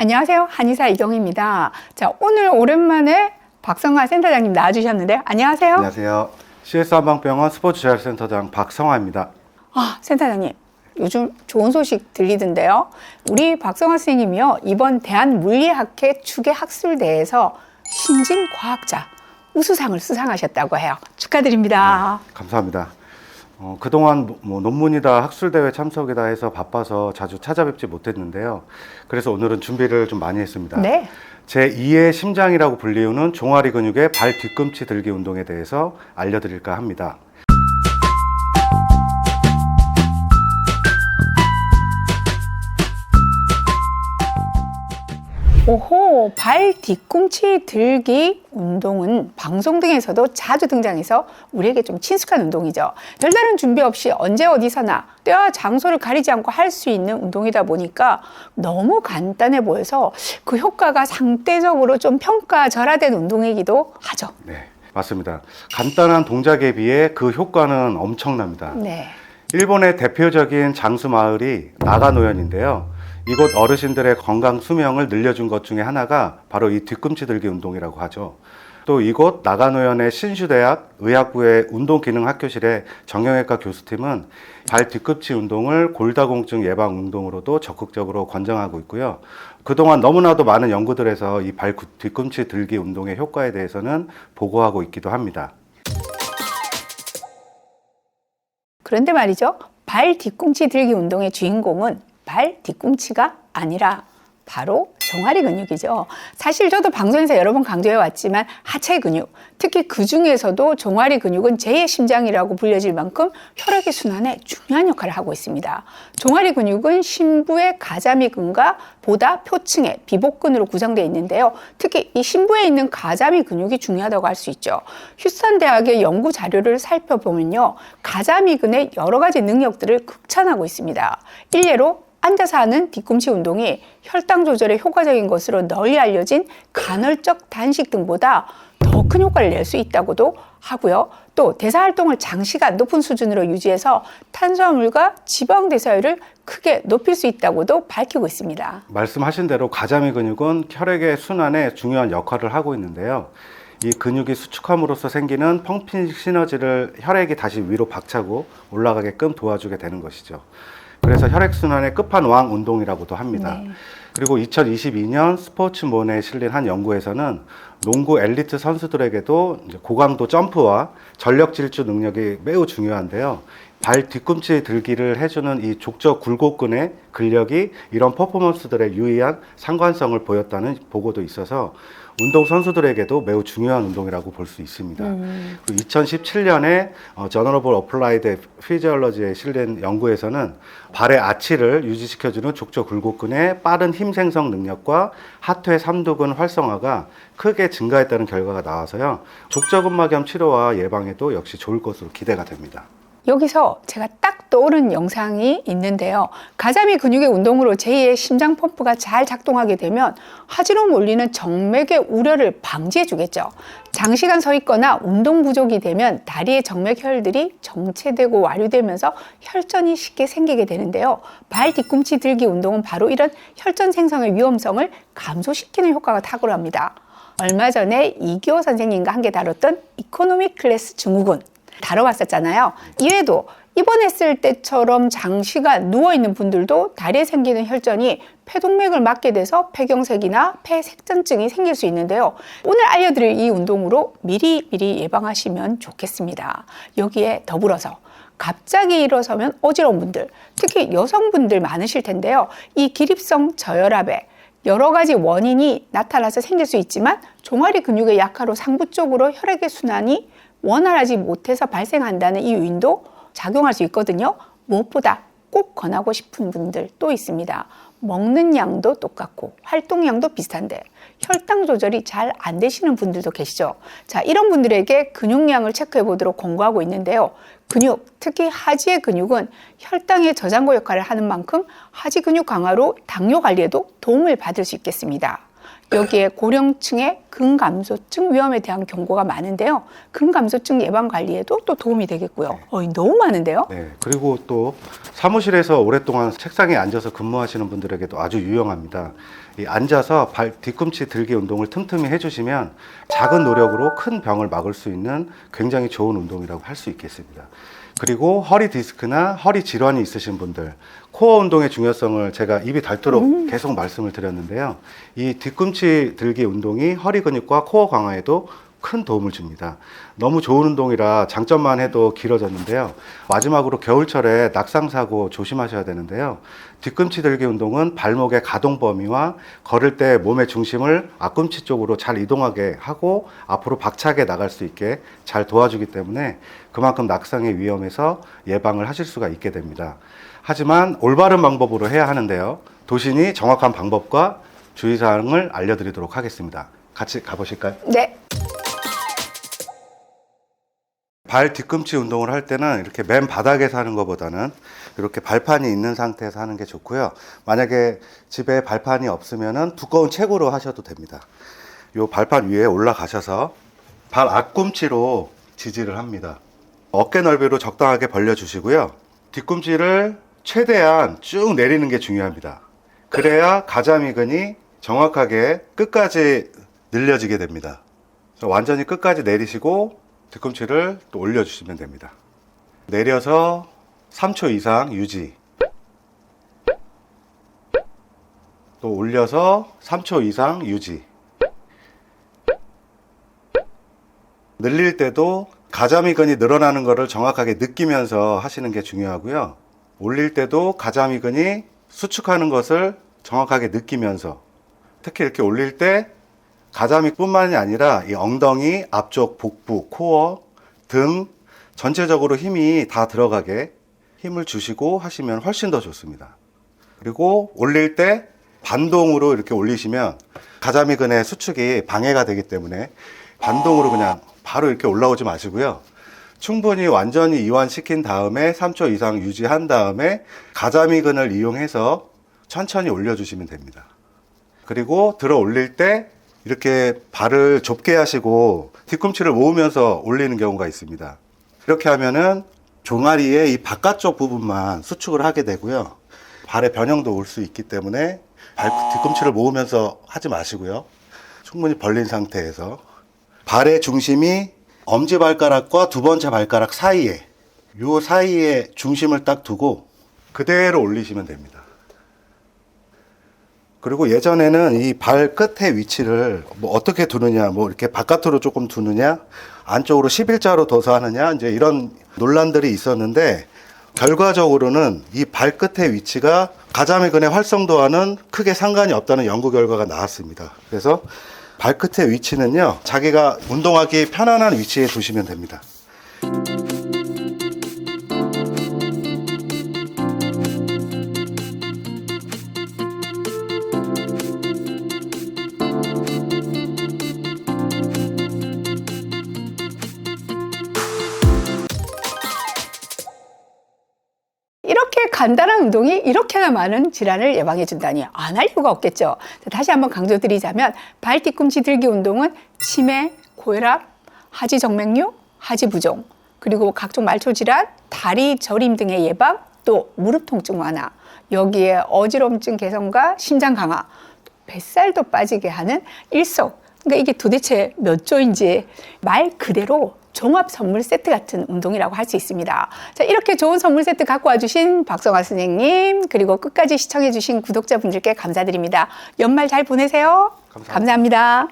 안녕하세요. 한의사 이경입니다. 자, 오늘 오랜만에 박성화 센터장님 나와주셨는데 안녕하세요. 안녕하세요. CS 한방병원 스포츠재활센터장 박성화입니다. 센터장님 요즘 좋은 소식 들리던데요. 우리 박성화 선생님이요, 이번 대한물리학회 추계학술대회에서 신진과학자 우수상을 수상하셨다고 해요. 축하드립니다. 네, 감사합니다. 그동안 논문이다 학술대회 참석이다 해서 바빠서 자주 찾아뵙지 못했는데요. 그래서 오늘은 준비를 좀 많이 했습니다. 네. 제2의 심장이라고 불리우는 종아리 근육의 발 뒤꿈치 들기 운동에 대해서 알려드릴까 합니다. 오호, 발 뒤꿈치 들기 운동은 방송 등에서도 자주 등장해서 우리에게 좀 친숙한 운동이죠. 별다른 준비 없이 언제 어디서나 때와 장소를 가리지 않고 할 수 있는 운동이다 보니까 너무 간단해 보여서 그 효과가 상대적으로 좀 평가절하된 운동이기도 하죠. 네, 맞습니다. 간단한 동작에 비해 그 효과는 엄청납니다. 네. 일본의 대표적인 장수 마을이 나가노현인데요. 이곳 어르신들의 건강 수명을 늘려준 것 중에 하나가 바로 이 뒤꿈치 들기 운동이라고 하죠. 또 이곳 나가노현의 신슈대학 의학부의 운동기능학교실의 정형외과 교수팀은 발 뒤꿈치 운동을 골다공증 예방 운동으로도 적극적으로 권장하고 있고요. 그동안 너무나도 많은 연구들에서 이 발 뒤꿈치 들기 운동의 효과에 대해서는 보고하고 있기도 합니다. 그런데 말이죠, 발 뒤꿈치 들기 운동의 주인공은 발 뒤꿈치가 아니라 바로 종아리 근육이죠. 사실 저도 방송에서 여러 번 강조해 왔지만 하체 근육, 특히 그 중에서도 종아리 근육은 제2의 심장이라고 불려질 만큼 혈액의 순환에 중요한 역할을 하고 있습니다. 종아리 근육은 심부의 가자미근과 보다 표층의 비복근으로 구성되어 있는데요. 특히 이 심부에 있는 가자미 근육이 중요하다고 할 수 있죠. 휴스턴 대학의 연구 자료를 살펴보면요, 가자미근의 여러 가지 능력들을 극찬하고 있습니다. 일례로 앉아서 하는 뒤꿈치 운동이 혈당 조절에 효과적인 것으로 널리 알려진 간헐적 단식 등보다 더 큰 효과를 낼 수 있다고도 하고요. 또 대사 활동을 장시간 높은 수준으로 유지해서 탄수화물과 지방 대사율을 크게 높일 수 있다고도 밝히고 있습니다. 말씀하신 대로 가자미 근육은 혈액의 순환에 중요한 역할을 하고 있는데요. 이 근육이 수축함으로써 생기는 펌핑 시너지를 혈액이 다시 위로 박차고 올라가게끔 도와주게 되는 것이죠. 그래서 혈액순환의 끝판왕 운동이라고도 합니다. 네. 그리고 2022년 스포츠몬에 실린 한 연구에서는 농구 엘리트 선수들에게도 이제 고강도 점프와 전력 질주 능력이 매우 중요한데요. 발 뒤꿈치 들기를 해주는 이 족저 굴곡근의 근력이 이런 퍼포먼스들에 유의한 상관성을 보였다는 보고도 있어서 운동 선수들에게도 매우 중요한 운동이라고 볼 수 있습니다. 2017년에 저널 오브 어플라이드 피지올로지에 실린 연구에서는 발의 아치를 유지시켜주는 족저 굴곡근의 빠른 힘 생성 능력과 하퇴 삼두근 활성화가 크게 증가했다는 결과가 나와서요. 족저근막염 치료와 예방에도 역시 좋을 것으로 기대가 됩니다. 여기서 제가 딱 떠오른 영상이 있는데요. 가자미 근육의 운동으로 제2의 심장 펌프가 잘 작동하게 되면 하지로 몰리는 정맥의 우려를 방지해 주겠죠. 장시간 서 있거나 운동 부족이 되면 다리의 정맥혈들이 정체되고 와류되면서 혈전이 쉽게 생기게 되는데요. 발 뒤꿈치 들기 운동은 바로 이런 혈전 생성의 위험성을 감소시키는 효과가 탁월합니다. 얼마 전에 이기호 선생님과 함께 다뤘던 이코노미 클래스 증후군 다뤄봤었잖아요. 이외에도 입원했을 때처럼 장시간 누워있는 분들도 다리에 생기는 혈전이 폐동맥을 막게 돼서 폐경색이나 폐색전증이 생길 수 있는데요. 오늘 알려드릴 이 운동으로 미리 예방하시면 좋겠습니다. 여기에 더불어서 갑자기 일어서면 어지러운 분들, 특히 여성분들 많으실 텐데요. 이 기립성 저혈압에 여러 가지 원인이 나타나서 생길 수 있지만 종아리 근육의 약화로 상부 쪽으로 혈액의 순환이 원활하지 못해서 발생한다는 이 요인도 작용할 수 있거든요. 무엇보다 꼭 권하고 싶은 분들 또 있습니다. 먹는 양도 똑같고 활동량도 비슷한데 혈당 조절이 잘 안 되시는 분들도 계시죠. 자, 이런 분들에게 근육량을 체크해 보도록 권고하고 있는데요. 근육, 특히 하지의 근육은 혈당의 저장고 역할을 하는 만큼 하지 근육 강화로 당뇨 관리에도 도움을 받을 수 있겠습니다. 여기에 고령층의 근감소증 위험에 대한 경고가 많은데요. 근감소증 예방 관리에도 또 도움이 되겠고요. 너무 많은데요. 네, 그리고 또 사무실에서 오랫동안 책상에 앉아서 근무하시는 분들에게도 아주 유용합니다. 이 앉아서 뒤꿈치 들기 운동을 틈틈이 해주시면 작은 노력으로 큰 병을 막을 수 있는 굉장히 좋은 운동이라고 할 수 있겠습니다. 그리고 허리 디스크나 허리 질환이 있으신 분들, 코어 운동의 중요성을 제가 입이 닳도록 계속 말씀을 드렸는데요. 이 뒤꿈치 들기 운동이 허리 근육과 코어 강화에도 큰 도움을 줍니다. 너무 좋은 운동이라 장점만 해도 길어졌는데요. 마지막으로 겨울철에 낙상사고 조심하셔야 되는데요. 뒤꿈치 들기 운동은 발목의 가동 범위와 걸을 때 몸의 중심을 앞꿈치 쪽으로 잘 이동하게 하고 앞으로 박차게 나갈 수 있게 잘 도와주기 때문에 그만큼 낙상의 위험에서 예방을 하실 수가 있게 됩니다. 하지만 올바른 방법으로 해야 하는데요. 도신이 정확한 방법과 주의사항을 알려드리도록 하겠습니다. 같이 가보실까요? 네. 발 뒤꿈치 운동을 할 때는 이렇게 맨 바닥에서 하는 것보다는 이렇게 발판이 있는 상태에서 하는 게 좋고요. 만약에 집에 발판이 없으면 두꺼운 책으로 하셔도 됩니다. 이 발판 위에 올라가셔서 발 앞꿈치로 지지를 합니다. 어깨 넓이로 적당하게 벌려주시고요. 뒤꿈치를 최대한 쭉 내리는 게 중요합니다. 그래야 가자미근이 정확하게 끝까지 늘려지게 됩니다. 완전히 끝까지 내리시고 뒤꿈치를 또 올려주시면 됩니다. 내려서 3초 이상 유지. 또 올려서 3초 이상 유지. 늘릴 때도 가자미근이 늘어나는 것을 정확하게 느끼면서 하시는 게 중요하고요. 올릴 때도 가자미근이 수축하는 것을 정확하게 느끼면서, 특히 이렇게 올릴 때 가자미뿐만이 아니라 이 엉덩이, 앞쪽 복부, 코어, 등 전체적으로 힘이 다 들어가게 힘을 주시고 하시면 훨씬 더 좋습니다. 그리고 올릴 때 반동으로 이렇게 올리시면 가자미근의 수축이 방해가 되기 때문에 반동으로 그냥 바로 이렇게 올라오지 마시고요. 충분히 완전히 이완시킨 다음에 3초 이상 유지한 다음에 가자미근을 이용해서 천천히 올려주시면 됩니다. 그리고 들어 올릴 때 이렇게 발을 좁게 하시고 뒤꿈치를 모으면서 올리는 경우가 있습니다. 이렇게 하면은 종아리의 이 바깥쪽 부분만 수축을 하게 되고요. 발의 변형도 올 수 있기 때문에 뒤꿈치를 모으면서 하지 마시고요. 충분히 벌린 상태에서 발의 중심이 엄지발가락과 두 번째 발가락 사이에, 요 사이에 중심을 딱 두고 그대로 올리시면 됩니다. 그리고 예전에는 이 발 끝의 위치를 뭐 어떻게 두느냐, 뭐 이렇게 바깥으로 조금 두느냐, 안쪽으로 11자로 둬서 하느냐, 이제 이런 논란들이 있었는데, 결과적으로는 이 발끝의 위치가 가자미근의 활성도와는 크게 상관이 없다는 연구 결과가 나왔습니다. 그래서 발끝의 위치는요, 자기가 운동하기 편안한 위치에 두시면 됩니다. 이렇게 간단한 운동이 이렇게나 많은 질환을 예방해 준다니 안 할 이유가 없겠죠. 다시 한번 강조드리자면 발 뒤꿈치 들기 운동은 치매, 고혈압, 하지 정맥류, 하지 부종, 그리고 각종 말초 질환, 다리 저림 등의 예방, 또 무릎 통증 완화, 여기에 어지럼증 개선과 심장 강화, 뱃살도 빠지게 하는 일석. 그러니까 이게 도대체 몇 조인지 말 그대로 종합 선물 세트 같은 운동이라고 할 수 있습니다. 자, 이렇게 좋은 선물 세트 갖고 와주신 박성화 선생님, 그리고 끝까지 시청해주신 구독자분들께 감사드립니다. 연말 잘 보내세요. 감사합니다.